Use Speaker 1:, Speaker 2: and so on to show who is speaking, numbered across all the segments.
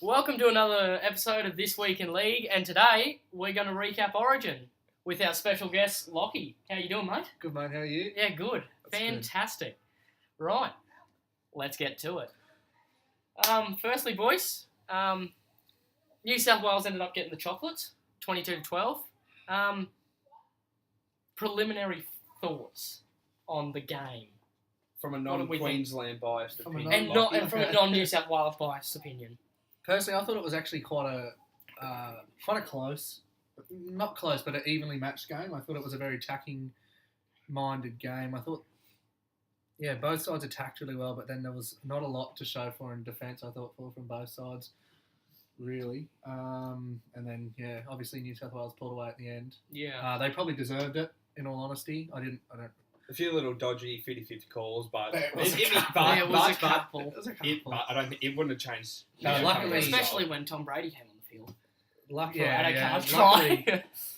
Speaker 1: Welcome to another episode of This Week in League, and today we're going to recap Origin with our special guest, Lache. How you doing, mate?
Speaker 2: Good, mate. How are you?
Speaker 1: Yeah, good.
Speaker 2: That's
Speaker 1: Fantastic. Good. Right, let's get to it. Firstly, boys, New South Wales ended up getting the chocolates, 22-12. Preliminary thoughts on the game.
Speaker 3: From a
Speaker 1: What do we
Speaker 3: non-Queensland biased
Speaker 2: From a
Speaker 3: opinion.
Speaker 1: And from a non-New South Wales biased opinion.
Speaker 2: Personally, I thought it was actually quite a close, not close, but an evenly matched game. I thought it was a very attacking-minded game. I thought, both sides attacked really well, but then there was not a lot to show for in defence. I thought from both sides, really. And then obviously New South Wales pulled away at the end.
Speaker 1: Yeah.
Speaker 2: They probably deserved it. In all honesty, I don't.
Speaker 3: A few little dodgy 50-50 calls, but
Speaker 2: There was a
Speaker 1: There was a couple.
Speaker 2: It was a couple.
Speaker 3: but I don't think it wouldn't have changed.
Speaker 2: No, luckily-
Speaker 1: Especially when Tom Brady came on the field.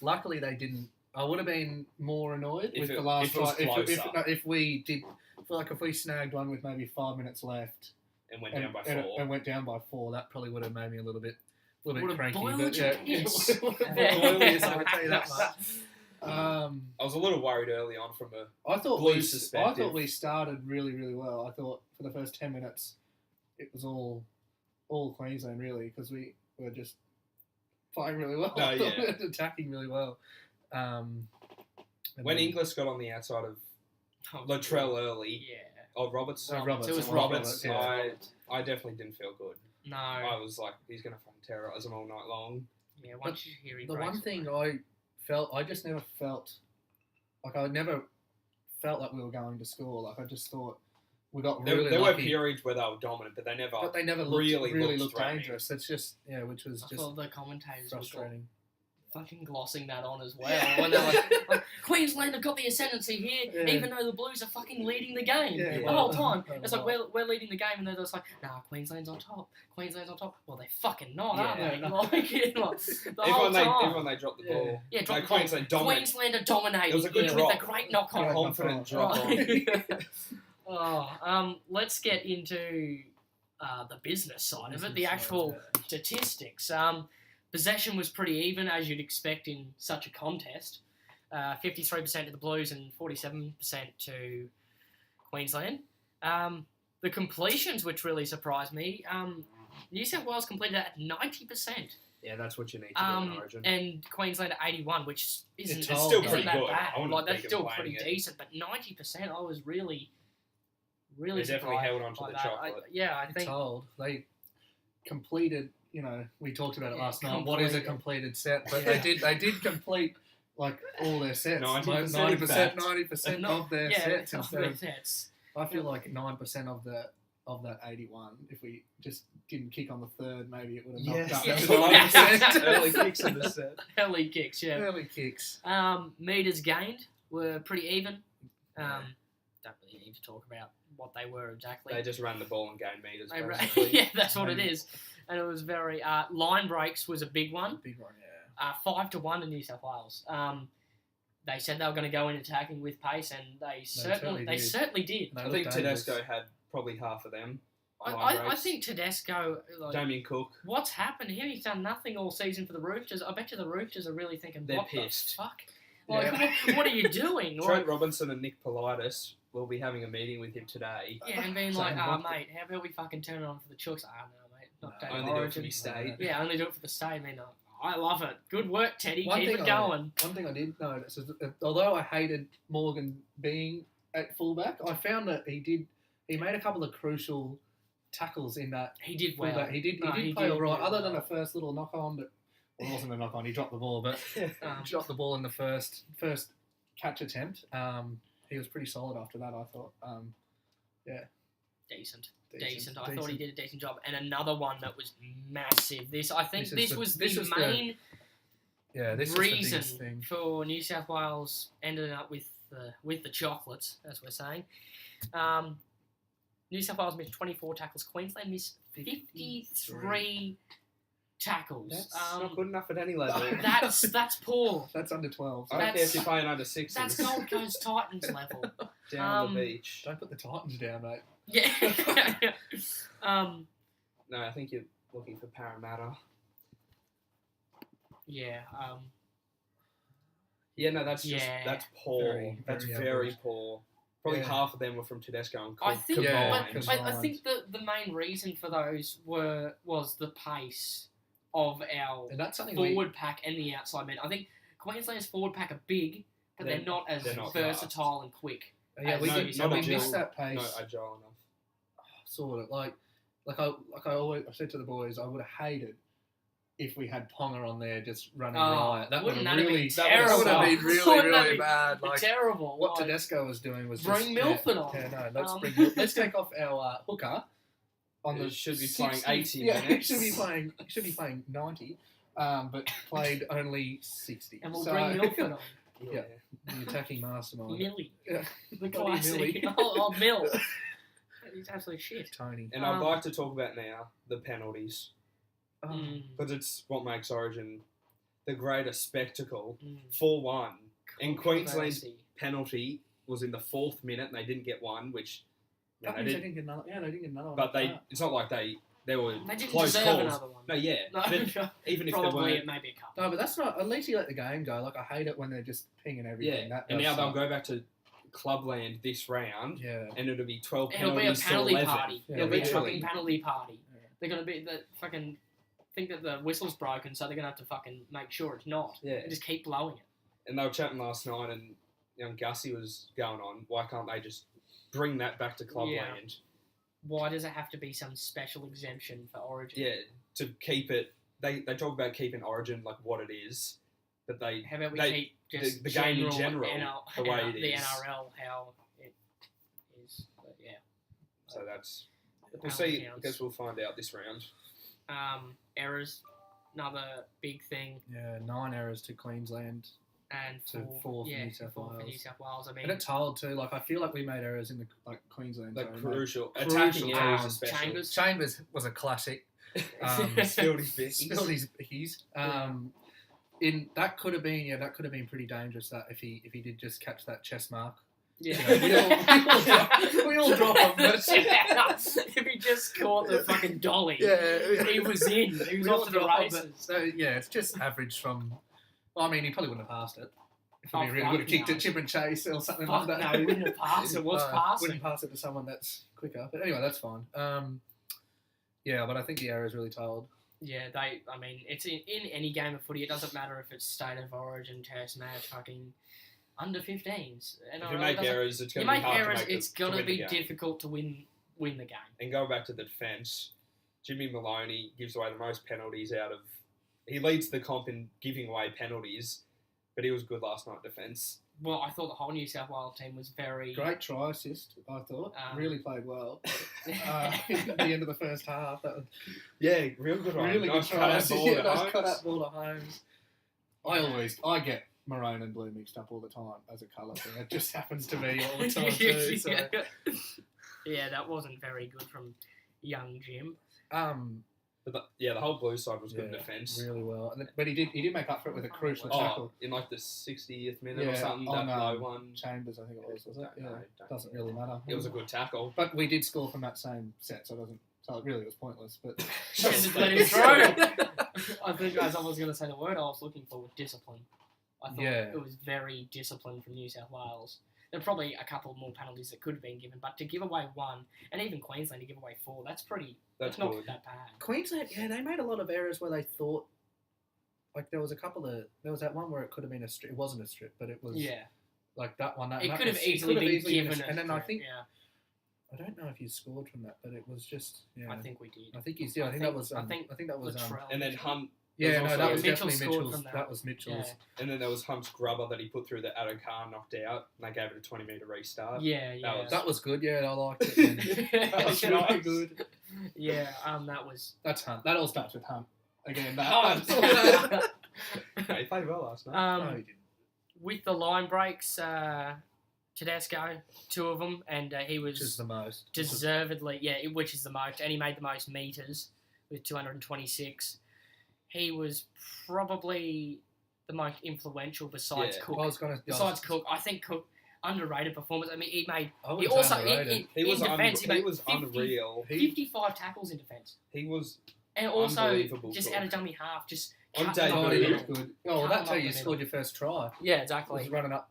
Speaker 2: Luckily, they didn't. I would have been more annoyed
Speaker 3: If
Speaker 2: with
Speaker 3: it-
Speaker 2: the last
Speaker 3: if it was
Speaker 2: try.
Speaker 3: closer.
Speaker 2: If we did, if we snagged one with maybe 5 minutes left
Speaker 3: and went down by 4.
Speaker 2: and went down by 4, that probably would have made me a little bit
Speaker 1: Would've
Speaker 2: cranky.
Speaker 1: boiled
Speaker 2: But
Speaker 1: your
Speaker 2: yeah,
Speaker 1: piss.
Speaker 2: would've boiled your piss, I can tell you that much.
Speaker 3: I was a little worried early on from a
Speaker 2: I thought
Speaker 3: Blues
Speaker 2: I
Speaker 3: perspective.
Speaker 2: thought we started really, really well. I thought for the first 10 minutes, it was all Queensland really because we were just playing really well.
Speaker 3: Oh, yeah.
Speaker 2: We were attacking really well. And
Speaker 3: when
Speaker 2: then-
Speaker 3: Inglis got on the outside of Latrell early.
Speaker 1: Yeah.
Speaker 3: Oh, Roberts.
Speaker 2: No, Roberts.
Speaker 1: It was
Speaker 3: Roberts.
Speaker 2: Roberts,
Speaker 3: I definitely didn't feel good.
Speaker 1: No.
Speaker 3: I was like, he's going to fucking terrorise them all night long.
Speaker 1: Yeah, once you hear he
Speaker 2: The
Speaker 1: breaks
Speaker 2: one thing
Speaker 1: away.
Speaker 2: I just never felt like I never felt like we were going to score. Like I just thought we got really
Speaker 3: There were
Speaker 2: lucky,
Speaker 3: periods where they were dominant, but they never.
Speaker 2: but they never looked,
Speaker 3: really
Speaker 2: really
Speaker 3: looked
Speaker 2: looked
Speaker 3: threatening.
Speaker 2: dangerous. It's just which was
Speaker 1: I
Speaker 2: just
Speaker 1: thought the commentators were
Speaker 2: frustrating.
Speaker 1: fucking glossing that on as well. When they're like, Queensland have got the ascendancy here,
Speaker 2: Yeah.
Speaker 1: even though the Blues are fucking leading the game
Speaker 2: Yeah,
Speaker 1: the
Speaker 2: well,
Speaker 1: whole time.
Speaker 2: well,
Speaker 1: It's like, we're leading the game, and they're just like, nah, Queensland's on top. Queensland's on top. Well, they fucking not, aren't
Speaker 2: Yeah,
Speaker 1: they?
Speaker 2: no.
Speaker 1: Like, the whole time.
Speaker 3: Everyone they dropped the
Speaker 2: Yeah.
Speaker 3: ball.
Speaker 1: Yeah, drop
Speaker 3: No,
Speaker 1: the ball.
Speaker 3: Queensland dominated.
Speaker 1: Queensland are dominating
Speaker 3: It was a good
Speaker 1: with
Speaker 3: drop.
Speaker 1: a great knock
Speaker 2: Good
Speaker 1: on.
Speaker 2: knock.
Speaker 3: Confident drop on.
Speaker 1: Let's get into the business side of it, the
Speaker 2: Business
Speaker 1: actual
Speaker 2: side,
Speaker 1: statistics. Possession was pretty even, as you'd expect in such a contest. 53% to the Blues and 47% to Queensland. The completions, which really surprised me, New South Wales completed at 90%.
Speaker 3: Yeah, that's what you need to do in Origin.
Speaker 1: And Queensland at 81, which isn't,
Speaker 2: It's
Speaker 1: isn't
Speaker 2: still
Speaker 3: pretty
Speaker 1: that
Speaker 3: good.
Speaker 1: bad.
Speaker 3: I wouldn't
Speaker 1: Like,
Speaker 3: be
Speaker 1: that's still
Speaker 3: complaining
Speaker 1: pretty
Speaker 3: it.
Speaker 1: decent, but 90%, I was really
Speaker 3: They definitely
Speaker 1: surprised
Speaker 3: held on to
Speaker 1: by
Speaker 3: the
Speaker 1: that.
Speaker 3: chocolate.
Speaker 1: I
Speaker 2: It's
Speaker 1: think
Speaker 2: old. They completed. We talked about it last night. What is a completed set? But they did complete like all their sets.
Speaker 3: 90%,
Speaker 2: 90% of their sets.
Speaker 1: of
Speaker 2: Instead
Speaker 1: their
Speaker 2: of,
Speaker 1: sets.
Speaker 2: I feel like 9% of that 81. If we just didn't kick on the third, maybe it would have knocked up.
Speaker 1: Yeah.
Speaker 2: to 90%.
Speaker 3: Early kicks in the set.
Speaker 1: Early kicks, yeah.
Speaker 2: Early kicks.
Speaker 1: Meters gained were pretty even. Don't really need to talk about what they were exactly.
Speaker 3: They just ran the ball and gained meters.
Speaker 1: They
Speaker 3: basically.
Speaker 1: yeah, that's what it is. And it was very... line breaks was a big one.
Speaker 2: Big one, yeah.
Speaker 1: 5-1 in New South Wales. They said they were going to go in attacking with pace, and they certainly did.
Speaker 2: They
Speaker 3: I
Speaker 2: looked
Speaker 3: think
Speaker 2: dangerous.
Speaker 3: Tedesco had probably half of them.
Speaker 1: I think Tedesco... Like,
Speaker 3: Damien Cook.
Speaker 1: what's happened here? He's done nothing all season for the Roosters. I bet you the Roosters are really thinking,
Speaker 3: They're
Speaker 1: what
Speaker 3: pissed.
Speaker 1: the fuck? Like,
Speaker 2: Yeah.
Speaker 1: what are you doing?
Speaker 3: Trent
Speaker 1: Like,
Speaker 3: Robinson and Nick Politis will be having a meeting with him today.
Speaker 1: yeah, and being
Speaker 2: Same
Speaker 1: like,
Speaker 2: one.
Speaker 1: mate, how about we fucking turn it on for the Chooks? No, mate, not
Speaker 2: No,
Speaker 1: taking
Speaker 3: Only do it for
Speaker 1: Origin.
Speaker 3: the state.
Speaker 1: Yeah, only do it for the state. Man, I love it. Good work, Teddy.
Speaker 2: One
Speaker 1: Keep
Speaker 2: thing
Speaker 1: it going.
Speaker 2: One thing I did notice is that although I hated Morgan being at fullback, I found that he made a couple of crucial tackles in that
Speaker 1: He did well.
Speaker 2: fullback. He did
Speaker 1: he
Speaker 2: play all right,
Speaker 1: do
Speaker 2: other
Speaker 1: well.
Speaker 2: than the first little knock on, but well, it wasn't a knock on. He dropped the ball, but
Speaker 1: Um,
Speaker 2: dropped the ball in the first catch attempt. He was pretty solid after that, I thought.
Speaker 1: Decent. I thought he did a decent job. And another one that was massive. I think
Speaker 2: This
Speaker 1: this
Speaker 2: was
Speaker 1: was the main
Speaker 2: Yeah, this is the
Speaker 1: reason
Speaker 2: biggest thing.
Speaker 1: for New South Wales ending up with the chocolates, as we're saying. New South Wales missed 24 tackles. Queensland missed 53 tackles.
Speaker 3: That's not good enough at any level.
Speaker 1: That's poor.
Speaker 2: That's under 12.
Speaker 3: I don't care if you're playing under sixes.
Speaker 1: That's Gold Coast Titans level.
Speaker 3: Down the beach.
Speaker 2: Don't put the Titans down, mate.
Speaker 1: Yeah.
Speaker 3: No, I think you're looking for Parramatta.
Speaker 1: Yeah.
Speaker 3: Yeah, no, that's
Speaker 1: Yeah.
Speaker 3: that's poor.
Speaker 2: Very,
Speaker 3: that's
Speaker 2: very
Speaker 3: very
Speaker 2: average.
Speaker 3: poor. Probably
Speaker 2: Yeah.
Speaker 3: half of them were from Tedesco and
Speaker 1: I think,
Speaker 2: combined.
Speaker 1: but I think the main reason for those was the pace of our
Speaker 2: And that's something
Speaker 1: forward pack and the outside men. I think Queensland's forward pack are big, but they're not as
Speaker 3: they're not
Speaker 1: versatile and quick.
Speaker 2: Yeah, we
Speaker 1: No,
Speaker 2: did,
Speaker 1: not
Speaker 2: we
Speaker 3: agile.
Speaker 2: missed that pace.
Speaker 3: not agile enough.
Speaker 2: Sort of like I always I said to the boys, I would have hated if we had Ponga on there just running riot. That would
Speaker 1: wouldn't
Speaker 2: have
Speaker 1: that have
Speaker 2: really
Speaker 1: been terrible?
Speaker 2: that would have been really
Speaker 1: Wouldn't that
Speaker 2: really
Speaker 1: be
Speaker 2: bad. Like
Speaker 1: Terrible.
Speaker 2: what
Speaker 1: Like,
Speaker 2: Tedesco was doing was
Speaker 1: bring
Speaker 2: just,
Speaker 1: Milford on.
Speaker 2: Yeah, no, let's
Speaker 1: Um,
Speaker 2: let's take off our hooker. On
Speaker 3: He
Speaker 2: the
Speaker 3: should be
Speaker 2: 60
Speaker 3: playing 80
Speaker 2: Yeah, he
Speaker 3: minutes.
Speaker 2: should be playing 90, but played only 60.
Speaker 1: And we'll
Speaker 2: So,
Speaker 1: bring Milford on.
Speaker 2: Yeah. the attacking mastermind.
Speaker 1: Millie.
Speaker 2: Yeah.
Speaker 1: The
Speaker 2: Bloody
Speaker 1: classic.
Speaker 2: Millie.
Speaker 1: Oh, Mill. He's absolute shit.
Speaker 2: Tony.
Speaker 3: And I'd like to talk about now the penalties,
Speaker 2: Oh,
Speaker 1: Mm,
Speaker 3: because it's what makes Origin the greatest spectacle.
Speaker 1: mm.
Speaker 3: 4-1. And Queensland's
Speaker 1: Controversy.
Speaker 3: penalty was in the 4th minute, and they didn't get one, which
Speaker 2: that
Speaker 3: they
Speaker 2: means
Speaker 3: did.
Speaker 2: they didn't get another. Yeah, they didn't get another one.
Speaker 3: But
Speaker 2: after that.
Speaker 3: it's not like they were
Speaker 1: They didn't
Speaker 3: close
Speaker 1: deserve
Speaker 3: calls.
Speaker 1: another one.
Speaker 3: No, yeah.
Speaker 1: No,
Speaker 3: But even if they
Speaker 1: probably
Speaker 3: weren't,
Speaker 1: it may be a couple.
Speaker 2: No, but that's not. At least you let the game go. Like I hate it when they're just pinging everything.
Speaker 3: yeah.
Speaker 2: That
Speaker 3: And
Speaker 2: does
Speaker 3: now they'll
Speaker 2: suck.
Speaker 3: go back to clubland this round,
Speaker 2: Yeah.
Speaker 3: and it'll be 12
Speaker 1: It'll be a
Speaker 3: penalties to
Speaker 1: penalty
Speaker 3: 11.
Speaker 1: party.
Speaker 2: Yeah,
Speaker 1: It'll be a
Speaker 3: literally.
Speaker 1: fucking penalty party.
Speaker 2: Yeah.
Speaker 1: They're gonna be the fucking think that the whistle's broken, so they're gonna have to fucking make sure it's not.
Speaker 3: Yeah.
Speaker 1: And just keep blowing it.
Speaker 3: And they were chatting last night, and Gussie was going on, why can't they just bring that back to clubland?
Speaker 1: Why does it have to be some special exemption for Origin?
Speaker 3: Yeah, to keep it. They talk about keeping Origin like what it is, but they
Speaker 1: How about we
Speaker 3: They-
Speaker 1: keep just
Speaker 3: the game in
Speaker 1: general
Speaker 3: general, the way it
Speaker 1: the
Speaker 3: is.
Speaker 1: NRL how it is. But yeah.
Speaker 3: so that's
Speaker 1: The
Speaker 3: we'll
Speaker 1: penalty
Speaker 3: see. I
Speaker 1: counts.
Speaker 3: guess we'll find out this round.
Speaker 1: Errors, another big thing,
Speaker 2: Yeah. 9 errors to Queensland,
Speaker 1: and
Speaker 2: To four for New South
Speaker 1: four for
Speaker 2: Wales.
Speaker 1: New South Wales. I mean,
Speaker 2: and it's hard too. Like I feel like we made errors in the Queensland
Speaker 3: Like
Speaker 2: zone.
Speaker 3: crucial
Speaker 2: Crucial
Speaker 3: attacking areas,
Speaker 2: times.
Speaker 3: especially.
Speaker 1: Chambers.
Speaker 2: Chambers was a classic.
Speaker 3: Spilled his bickies.
Speaker 2: Spilled his bickies. In that could have been pretty dangerous. That if he did just catch that chest mark.
Speaker 1: yeah.
Speaker 2: We all drop him. But
Speaker 1: If he just caught the fucking dolly, he was in. He was
Speaker 2: We all
Speaker 1: off to the
Speaker 2: drop him,
Speaker 1: races.
Speaker 2: but- So yeah, it's just average from. Well, I mean, he probably wouldn't have passed it. If
Speaker 1: Oh,
Speaker 2: he really
Speaker 1: fuck
Speaker 2: would have kicked
Speaker 1: no.
Speaker 2: it, chip and chase or something
Speaker 1: Fuck
Speaker 2: like that.
Speaker 1: no, he wouldn't have passed it. What's passing?
Speaker 2: Wouldn't pass it to someone that's quicker. But anyway, that's fine. Yeah, but I think the error is really told.
Speaker 1: Yeah, I mean, it's in any game of footy. It doesn't matter if it's state of origin, test match, fucking under 15s. And
Speaker 3: If you make errors, it's going to be hard to make
Speaker 1: it's going to
Speaker 3: win the
Speaker 1: be
Speaker 3: game.
Speaker 1: difficult to win the game.
Speaker 3: And going back to the defence, Jimmy Maloney gives away the most penalties out of. He leads the comp in giving away penalties, but he was good last night defence.
Speaker 1: Well, I thought the whole New South Wales team was very...
Speaker 2: Great try assist, I thought. Really played well.
Speaker 1: yeah,
Speaker 2: At the end of the first half, that was
Speaker 3: Yeah, real good one.
Speaker 2: really good
Speaker 3: Nice
Speaker 2: try
Speaker 3: cut out
Speaker 2: assist.
Speaker 3: ball
Speaker 2: Yeah,
Speaker 3: to
Speaker 2: nice
Speaker 3: Holmes.
Speaker 2: cut out ball to Holmes. I get maroon and blue mixed up all the time as a colour thing. It just happens to be all the time too. So.
Speaker 1: Yeah, that wasn't very good from young Jim.
Speaker 3: But the whole blue side was good
Speaker 2: Yeah,
Speaker 3: defence.
Speaker 2: really well. But he did make up for it with a crucial
Speaker 3: Oh,
Speaker 2: tackle.
Speaker 3: in like the 60th minute or
Speaker 2: Yeah,
Speaker 3: something,
Speaker 2: on,
Speaker 3: that low one.
Speaker 2: Chambers, I think it was it?
Speaker 3: Don't
Speaker 2: Yeah,
Speaker 3: know.
Speaker 2: doesn't really matter.
Speaker 3: It was a good tackle.
Speaker 2: But we did score from that same set, so it doesn't. So it really was pointless. But
Speaker 1: Just let him through. I think as I was going to say the word I was looking for was discipline. I thought
Speaker 2: Yeah.
Speaker 1: it was very disciplined from New South Wales. There are probably a couple more penalties that could have been given, but to give away one, and even Queensland to give away 4, that's not
Speaker 3: good.
Speaker 1: that bad.
Speaker 2: Queensland, yeah, they made a lot of errors where they thought, like there was that one where it could have been a strip. It wasn't a strip, but it was
Speaker 1: Yeah,
Speaker 2: like that one.
Speaker 1: it could have easily been given.
Speaker 2: And then I think
Speaker 1: yeah,
Speaker 2: I don't know if you scored from that, but it was just yeah.
Speaker 1: I think we did.
Speaker 2: I think you did. I think that was. I think that was.
Speaker 1: Latrell
Speaker 3: And then
Speaker 1: Mitchell.
Speaker 3: Hunt.
Speaker 2: Yeah,
Speaker 3: There
Speaker 2: no,
Speaker 3: was also-
Speaker 2: that was
Speaker 1: Mitchell
Speaker 2: definitely
Speaker 1: scored
Speaker 2: Mitchell's.
Speaker 1: from that.
Speaker 2: That was Mitchell's.
Speaker 3: And then there was Hunt's grubber that he put through the Addo Carr knocked out, and they gave it a 20-metre restart.
Speaker 1: Yeah, yeah.
Speaker 2: That was good. Yeah, I liked it. Man. That was really
Speaker 3: Nice.
Speaker 2: good.
Speaker 1: Yeah, that was.
Speaker 2: That's Hunt. That all starts with Hunt. Again,
Speaker 1: Oh.
Speaker 2: that.
Speaker 3: He played well last night.
Speaker 2: No, he didn't.
Speaker 1: With the line breaks, Tedesco, 2 of them, and he
Speaker 2: Which is
Speaker 1: was
Speaker 2: the most.
Speaker 1: deservedly, which is the most, and he made the most meters with 226. He was probably the most influential besides
Speaker 3: Yeah.
Speaker 1: Cook.
Speaker 2: I was gonna.
Speaker 1: Besides Cook, I think Cook underrated performance. I mean, he made.
Speaker 2: I
Speaker 1: He
Speaker 2: wouldn't
Speaker 1: also
Speaker 2: say underrated.
Speaker 3: He
Speaker 1: in
Speaker 3: was
Speaker 1: defence. He made
Speaker 3: unreal.
Speaker 1: 55 tackles in defence.
Speaker 3: He was
Speaker 1: And also,
Speaker 3: Unbelievable
Speaker 1: just
Speaker 3: goal.
Speaker 1: out of dummy half, just
Speaker 3: On
Speaker 1: cutting
Speaker 3: debut.
Speaker 1: up
Speaker 2: Oh,
Speaker 1: the
Speaker 2: he
Speaker 1: middle.
Speaker 2: looked good. Oh, well,
Speaker 1: Cut
Speaker 2: that's how
Speaker 1: him up
Speaker 2: you
Speaker 1: the
Speaker 2: scored your first try.
Speaker 1: Yeah,
Speaker 2: Was
Speaker 1: exactly.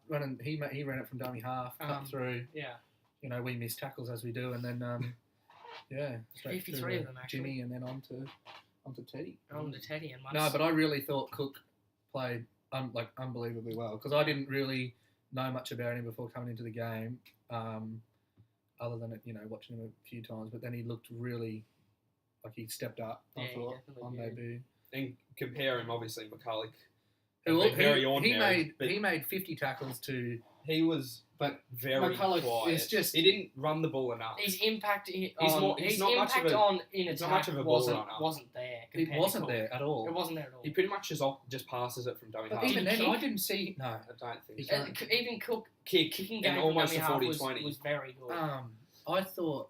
Speaker 2: running. He ran it from dummy half, cut through.
Speaker 1: Yeah.
Speaker 2: You know, we miss tackles as we do, and then straight
Speaker 1: 53
Speaker 2: through
Speaker 1: of them, actually.
Speaker 2: Jimmy, and then on to Teddy.
Speaker 1: On to Teddy and
Speaker 2: No, but I really thought Cook played unbelievably well because I didn't really know much about him before coming into the game, other than watching him a few times. But then he looked really like he stepped up.
Speaker 1: Yeah,
Speaker 2: I
Speaker 1: he
Speaker 2: thought
Speaker 1: definitely
Speaker 2: on
Speaker 1: did.
Speaker 2: debut.
Speaker 3: And compare him, obviously, McCulloch.
Speaker 2: He made 50 tackles to.
Speaker 3: He was
Speaker 2: But
Speaker 3: very
Speaker 2: McCulloch
Speaker 3: quiet.
Speaker 2: is just-
Speaker 3: He didn't run the ball enough.
Speaker 1: His impact
Speaker 3: He's
Speaker 1: on
Speaker 3: not
Speaker 1: his
Speaker 3: much of
Speaker 1: impact
Speaker 3: a-
Speaker 1: on in
Speaker 3: he's not
Speaker 1: attack
Speaker 3: much of a ball runner.
Speaker 1: wasn't there.
Speaker 2: It
Speaker 1: compared to
Speaker 2: wasn't
Speaker 1: Cook.
Speaker 2: there at all.
Speaker 1: It wasn't there at all.
Speaker 3: He pretty much just passes it from dummy
Speaker 2: But
Speaker 3: half.
Speaker 2: even
Speaker 1: Did he
Speaker 2: then, I
Speaker 1: kick?
Speaker 2: didn't see. No.
Speaker 3: I don't think
Speaker 2: He
Speaker 3: so.
Speaker 2: can't.
Speaker 1: Even Cook
Speaker 3: Kick
Speaker 1: kicking
Speaker 3: and
Speaker 1: game from
Speaker 3: almost
Speaker 1: dummy
Speaker 3: a
Speaker 1: half
Speaker 3: 40-20.
Speaker 1: was very good.
Speaker 2: I thought,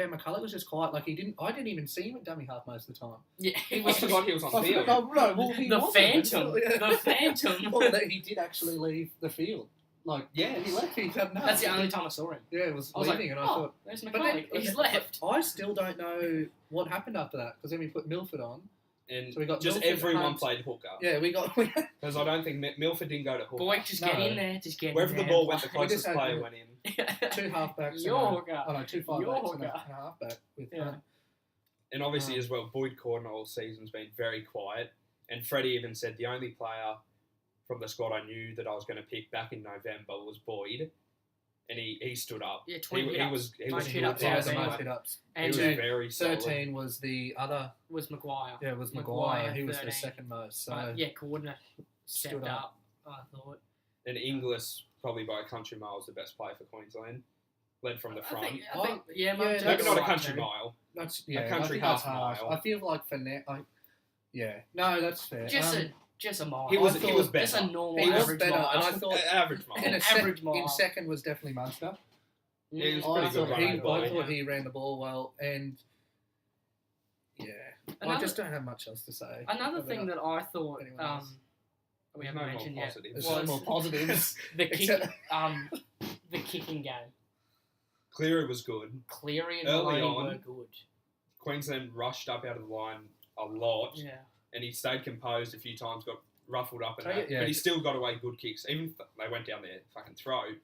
Speaker 2: McCulloch was just quiet. Like he didn't. I didn't even see him at dummy half most of the time.
Speaker 1: Yeah,
Speaker 3: I forgot he was on the field.
Speaker 2: Well, he
Speaker 1: the
Speaker 2: wasn't.
Speaker 1: Phantom.
Speaker 2: Yeah.
Speaker 1: The Phantom.
Speaker 2: Well, he did actually leave the field. Like,
Speaker 3: Yes.
Speaker 2: he left. He had no.
Speaker 1: That's the only time I saw him.
Speaker 2: Yeah, it was
Speaker 1: I was
Speaker 2: leaving,
Speaker 1: like,
Speaker 2: and I thought.
Speaker 1: there's
Speaker 2: But then
Speaker 1: McCulloch. He's left.
Speaker 2: I still don't know what happened after that because then we put Milford on.
Speaker 3: And
Speaker 2: So we got
Speaker 3: just
Speaker 2: Milford,
Speaker 3: everyone
Speaker 2: Hunt.
Speaker 3: played hooker.
Speaker 2: Yeah, we got.
Speaker 3: Because I don't think Milford didn't go to hooker.
Speaker 1: Boy, just get
Speaker 2: No.
Speaker 1: in there. Just get
Speaker 3: Wherever
Speaker 1: in
Speaker 3: the
Speaker 1: there.
Speaker 3: ball went, the
Speaker 2: We just
Speaker 3: closest
Speaker 2: had-
Speaker 3: player went in.
Speaker 2: two halfbacks.
Speaker 1: Your
Speaker 2: and a, two fullbacks
Speaker 1: Your
Speaker 2: and a
Speaker 1: hooker.
Speaker 2: halfback with.
Speaker 1: Yeah.
Speaker 3: And obviously,
Speaker 2: Um,
Speaker 3: as well, Boyd Cordner all season's been very quiet. And Freddie even said the only player from the squad I knew that I was going to pick back in November was Boyd. And he stood up.
Speaker 1: Yeah, 20
Speaker 3: he
Speaker 1: hit-ups.
Speaker 3: was
Speaker 1: Most
Speaker 3: good.
Speaker 1: hit-ups
Speaker 2: Yeah,
Speaker 1: I've
Speaker 2: the
Speaker 1: seen.
Speaker 2: most hit ups.
Speaker 3: He
Speaker 1: And
Speaker 3: was
Speaker 2: then
Speaker 3: very solid.
Speaker 2: 13 was the other.
Speaker 1: was Maguire.
Speaker 2: Yeah, it was
Speaker 1: Maguire,
Speaker 2: Maguire. He was the
Speaker 1: 13.
Speaker 2: second most. So
Speaker 1: Cordner stepped
Speaker 2: Stood
Speaker 1: up. I thought.
Speaker 3: And Inglis, probably by a country mile, is the best player for Queensland. Led from the front.
Speaker 1: I think
Speaker 2: Yeah,
Speaker 1: yeah,
Speaker 2: that's
Speaker 3: Maybe not a
Speaker 1: right
Speaker 3: country
Speaker 1: too.
Speaker 3: mile.
Speaker 2: that's
Speaker 3: country
Speaker 2: I think
Speaker 3: half
Speaker 2: that's harsh.
Speaker 3: mile.
Speaker 2: I feel like for now, no, that's fair.
Speaker 1: Just a mile.
Speaker 3: He was
Speaker 2: I
Speaker 3: he was
Speaker 2: thought-
Speaker 3: better.
Speaker 1: Just a normal
Speaker 2: he was
Speaker 1: average
Speaker 2: better,
Speaker 1: mile.
Speaker 2: and I thought
Speaker 3: Average mile.
Speaker 2: in,
Speaker 1: average mile.
Speaker 2: in second was definitely Munster.
Speaker 3: Yeah, he was
Speaker 2: I
Speaker 3: pretty good
Speaker 2: thought
Speaker 3: running
Speaker 2: he,
Speaker 3: the ball.
Speaker 2: I thought he ran the ball well, and I
Speaker 1: Another-
Speaker 2: just don't have much else to say.
Speaker 1: Another
Speaker 2: about
Speaker 1: thing that I thought
Speaker 2: anyone else.
Speaker 1: we
Speaker 3: There's
Speaker 1: haven't
Speaker 3: no more
Speaker 1: mentioned yet
Speaker 3: positives.
Speaker 2: There's no
Speaker 1: was
Speaker 2: more positives.
Speaker 1: the kick,
Speaker 2: except-
Speaker 1: the kicking game.
Speaker 3: Cleary was good.
Speaker 1: Cleary and
Speaker 3: Early
Speaker 1: Maloney
Speaker 3: on.
Speaker 1: were good.
Speaker 3: Queensland rushed up out of the line a lot,
Speaker 1: Yeah.
Speaker 3: and he stayed composed a few times, got ruffled up and
Speaker 2: Tell
Speaker 3: that,
Speaker 2: you- yeah.
Speaker 3: but he still got away good kicks. Even if they went down their fucking throat,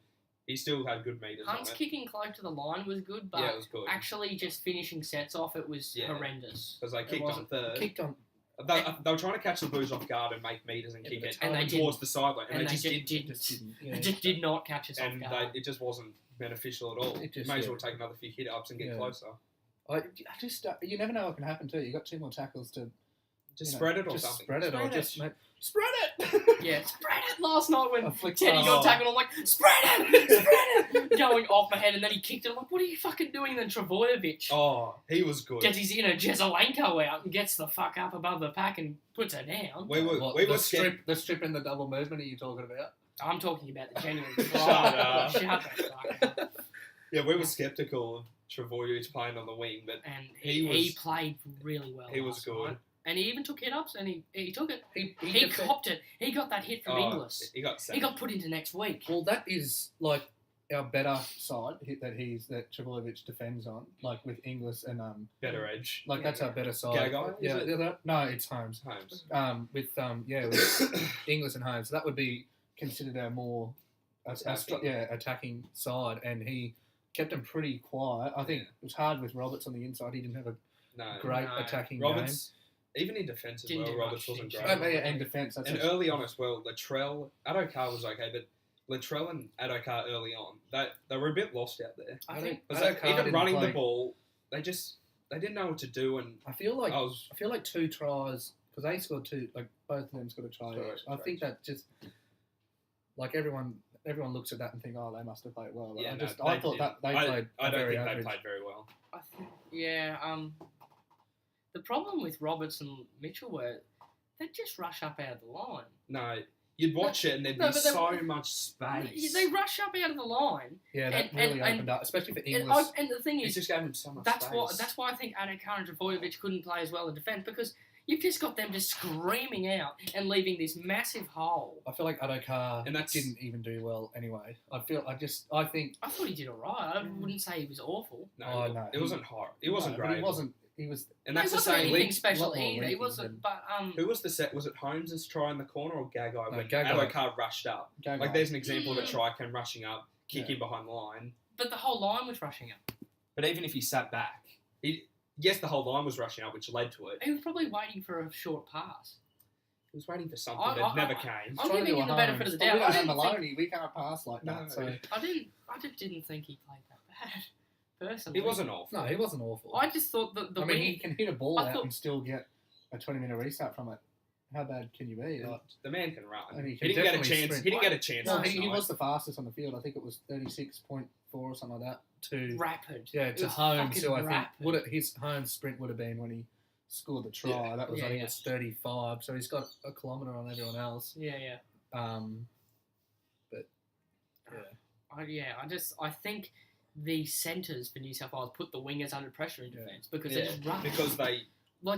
Speaker 3: he still had good meters
Speaker 1: Hunt's
Speaker 3: on it.
Speaker 1: kicking close to the line was good, but
Speaker 3: Yeah, it was good.
Speaker 1: actually just finishing sets off, it was
Speaker 3: Yeah.
Speaker 1: horrendous.
Speaker 3: Because they kicked on
Speaker 1: wasn't-
Speaker 3: third.
Speaker 2: Kicked on.
Speaker 3: They were trying to catch the Blues off guard and make meters and
Speaker 2: Yeah,
Speaker 3: kick
Speaker 2: but
Speaker 3: it
Speaker 1: And they
Speaker 3: towards the sideline, and,
Speaker 1: and
Speaker 3: they just didn't.
Speaker 2: Just didn't. Yeah.
Speaker 1: It just did not catch us off
Speaker 3: And
Speaker 1: guard.
Speaker 3: it just wasn't beneficial at all.
Speaker 2: It just-
Speaker 3: May as
Speaker 2: yeah.
Speaker 3: well take another few hit ups and get
Speaker 2: Yeah.
Speaker 3: closer.
Speaker 2: I just you never know what can happen too. You got two more tackles to
Speaker 3: Just
Speaker 2: you know,
Speaker 3: spread it or
Speaker 2: just
Speaker 3: something.
Speaker 2: Spread it or
Speaker 1: Spread
Speaker 2: just
Speaker 1: it.
Speaker 2: spread it.
Speaker 1: Yeah, spread it last night when
Speaker 2: A flick
Speaker 1: Teddy
Speaker 2: pass.
Speaker 1: got tackled. I'm like, spread it, spread it, going off my head, and then he kicked it. I'm like, what are you fucking doing? Then Travojevic
Speaker 3: Oh, he was good.
Speaker 1: gets his Jezelenko out and gets the fuck up above the pack and puts her down.
Speaker 3: We were
Speaker 2: What,
Speaker 3: we
Speaker 2: the
Speaker 3: were scared.
Speaker 2: strip, the strip and the double movement. Are you talking about?
Speaker 1: I'm talking about the genuine.
Speaker 3: Shut up.
Speaker 1: Shut the fuck up.
Speaker 3: Yeah, we were skeptical of Travojevic playing on the wing, but
Speaker 1: And
Speaker 3: He
Speaker 1: he
Speaker 3: was-
Speaker 1: played really well.
Speaker 3: he was
Speaker 1: last
Speaker 3: good.
Speaker 1: night. And he even took hit ups, and he took it.
Speaker 2: He
Speaker 1: He
Speaker 2: def-
Speaker 1: copped it. He got that hit from Inglis.
Speaker 3: He got
Speaker 1: He
Speaker 3: sacked.
Speaker 1: got put into next week.
Speaker 2: Well, that is like our better side that Travojevic defends on, like with Inglis and
Speaker 3: better edge.
Speaker 2: like
Speaker 1: Yeah,
Speaker 2: that's our
Speaker 1: yeah.
Speaker 2: better side.
Speaker 3: Gagai,
Speaker 2: Yeah,
Speaker 3: is it?
Speaker 2: no, it's Holmes.
Speaker 3: Holmes.
Speaker 2: With Inglis and Holmes, that would be considered our more attacking side, and he kept him pretty quiet. I think
Speaker 3: Yeah.
Speaker 2: it was hard with Roberts on the inside. He didn't have a
Speaker 3: No.
Speaker 2: great
Speaker 1: No.
Speaker 2: attacking
Speaker 3: Roberts, even in defence as
Speaker 1: Didn't
Speaker 3: well,
Speaker 1: do
Speaker 3: Roberts
Speaker 1: much.
Speaker 3: wasn't
Speaker 1: He
Speaker 3: great.
Speaker 1: showed-
Speaker 2: game. And defence. That's
Speaker 3: And
Speaker 2: a-
Speaker 3: early on as well, Latrell, Adokar was okay, but Latrell and Adokar early on, they were a bit lost out there.
Speaker 1: I think
Speaker 3: Because
Speaker 2: Adokar
Speaker 3: even
Speaker 2: didn't
Speaker 3: running
Speaker 2: play.
Speaker 3: the ball, they didn't know what to do, and
Speaker 2: I feel like
Speaker 3: I was
Speaker 2: I feel like two tries because they scored two. Like both of them scored a try.
Speaker 3: Correct,
Speaker 2: Each. I think that just like everyone looks at that and think, oh, they must have played well. But
Speaker 3: yeah,
Speaker 2: I
Speaker 3: no,
Speaker 2: thought
Speaker 3: did.
Speaker 2: that they
Speaker 3: I
Speaker 2: played.
Speaker 3: don't
Speaker 2: very
Speaker 3: think
Speaker 2: average.
Speaker 3: they played very well.
Speaker 1: I think, yeah. The problem with Roberts and Mitchell were they just rush up out of the line.
Speaker 3: No, you'd watch it and there'd
Speaker 1: No,
Speaker 3: be
Speaker 1: but they-
Speaker 3: so much space.
Speaker 1: They rush up out of the line,
Speaker 2: Yeah, that
Speaker 1: and-
Speaker 2: really
Speaker 1: and-
Speaker 2: opened up, especially for
Speaker 1: and,
Speaker 2: Inglis.
Speaker 1: and the thing
Speaker 3: It
Speaker 1: is,
Speaker 3: just gave him so much
Speaker 1: that's
Speaker 3: space.
Speaker 1: why I think Adokar and Travojevic couldn't play as well in defence because you've just got them just screaming out and leaving this massive hole.
Speaker 2: I feel like Adokar
Speaker 3: And that's-
Speaker 2: didn't even do well anyway. I think
Speaker 1: I thought he did alright. I wouldn't say he was awful.
Speaker 3: No,
Speaker 2: Oh, no,
Speaker 3: it wasn't hard. It wasn't
Speaker 2: no, but
Speaker 3: great.
Speaker 2: He wasn't. he was.
Speaker 3: And that's
Speaker 1: It
Speaker 3: the
Speaker 1: wasn't
Speaker 3: same
Speaker 1: anything
Speaker 3: league.
Speaker 1: special
Speaker 2: lot more
Speaker 1: either. It
Speaker 2: leaky
Speaker 1: wasn't,
Speaker 2: than-
Speaker 1: but
Speaker 3: Who was the set? Was it Holmes' try in the corner or Gagai when
Speaker 2: Gagai.
Speaker 3: Adokar rushed up?
Speaker 2: Gagai.
Speaker 3: Like, there's an example of a
Speaker 1: Mm.
Speaker 3: try came rushing up, kick
Speaker 2: Yeah.
Speaker 3: him behind the line.
Speaker 1: but the whole line was rushing up.
Speaker 3: But even if he sat back, yes, the whole line was rushing up, which led to it.
Speaker 1: He was probably waiting for a short pass.
Speaker 3: He was waiting for something
Speaker 1: I-
Speaker 3: that
Speaker 1: I-
Speaker 3: never
Speaker 1: I-
Speaker 3: came.
Speaker 1: I'm
Speaker 2: Trying to
Speaker 1: giving
Speaker 2: do
Speaker 1: him the
Speaker 2: a
Speaker 1: benefit of
Speaker 2: Holmes.
Speaker 1: the
Speaker 2: But
Speaker 1: doubt.
Speaker 2: we
Speaker 1: I
Speaker 2: don't have
Speaker 1: didn't think-
Speaker 2: Maloney. We can't pass like that.
Speaker 3: No.
Speaker 2: So
Speaker 1: I just didn't think he played that bad. Personally,
Speaker 3: He wasn't awful.
Speaker 2: no, he wasn't awful.
Speaker 1: I just thought that the
Speaker 2: I mean,
Speaker 1: wing.
Speaker 2: he can hit a ball
Speaker 1: I
Speaker 2: out
Speaker 1: thought-
Speaker 2: and still get a 20-minute restart from it. How bad can you be? Like,
Speaker 3: The man can run.
Speaker 2: And he
Speaker 3: He
Speaker 2: can
Speaker 3: didn't get a
Speaker 2: definitely
Speaker 3: chance.
Speaker 2: sprint.
Speaker 3: He didn't get a chance.
Speaker 2: no,
Speaker 3: last
Speaker 2: he
Speaker 3: night.
Speaker 2: was the fastest on the field. I think it was 36.4 or something like that. To
Speaker 1: Rapid.
Speaker 2: yeah,
Speaker 1: It
Speaker 2: to
Speaker 1: was
Speaker 2: Holmes,
Speaker 1: fucking
Speaker 2: who I think
Speaker 1: rapid.
Speaker 2: his home sprint would have been when he scored the try.
Speaker 3: Yeah.
Speaker 2: That was
Speaker 1: Yeah,
Speaker 2: I think
Speaker 1: yeah.
Speaker 2: it's 35. So he's got a kilometre on everyone else.
Speaker 1: Yeah.
Speaker 2: But yeah.
Speaker 1: I think the centres for New South Wales put the wingers under pressure in
Speaker 2: Yeah.
Speaker 1: defence because
Speaker 3: Yeah,
Speaker 1: they're just running.
Speaker 3: because they.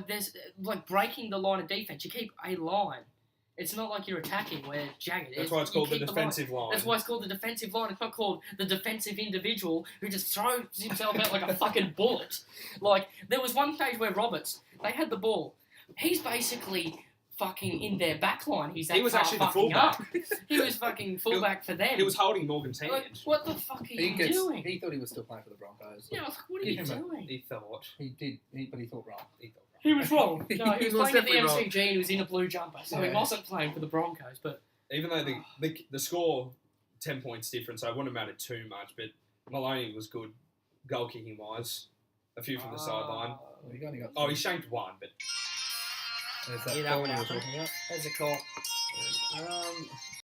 Speaker 1: There's breaking the line of defence. You keep a line. It's not like you're attacking where jagged.
Speaker 3: That's why it's
Speaker 1: you
Speaker 3: called the
Speaker 1: keep line.
Speaker 3: defensive line.
Speaker 1: That's why it's called the defensive line. It's not called the defensive individual who just throws himself out like a fucking bullet. Like, there was one stage where Roberts, they had the ball. He's basically fucking in their back line. He
Speaker 3: was actually the fullback.
Speaker 1: He was fucking fullback for them.
Speaker 3: He was holding Morgan's hand.
Speaker 1: Like, what the fuck are you doing?
Speaker 2: He thought he was still playing for the Broncos.
Speaker 1: Yeah, I was like, what are you
Speaker 2: Give him
Speaker 1: doing?
Speaker 3: He thought.
Speaker 2: He did, but he thought wrong.
Speaker 3: He thought.
Speaker 1: He was wrong. No, he
Speaker 2: He
Speaker 1: was
Speaker 2: was
Speaker 1: playing at the
Speaker 2: definitely wrong.
Speaker 1: MCG and he was in a blue jumper, so he
Speaker 2: Yeah.
Speaker 1: wasn't playing for the Broncos. But
Speaker 3: Even though the score 10 points different, so it wouldn't have mattered too much. But Maloney was good, goal kicking wise. A few from the sideline.
Speaker 2: Well, he only got
Speaker 3: Oh, he shanked one, but
Speaker 2: There's that
Speaker 1: Yeah, that
Speaker 2: call
Speaker 1: one
Speaker 2: we were
Speaker 1: happened.
Speaker 2: talking about.
Speaker 1: there's a call.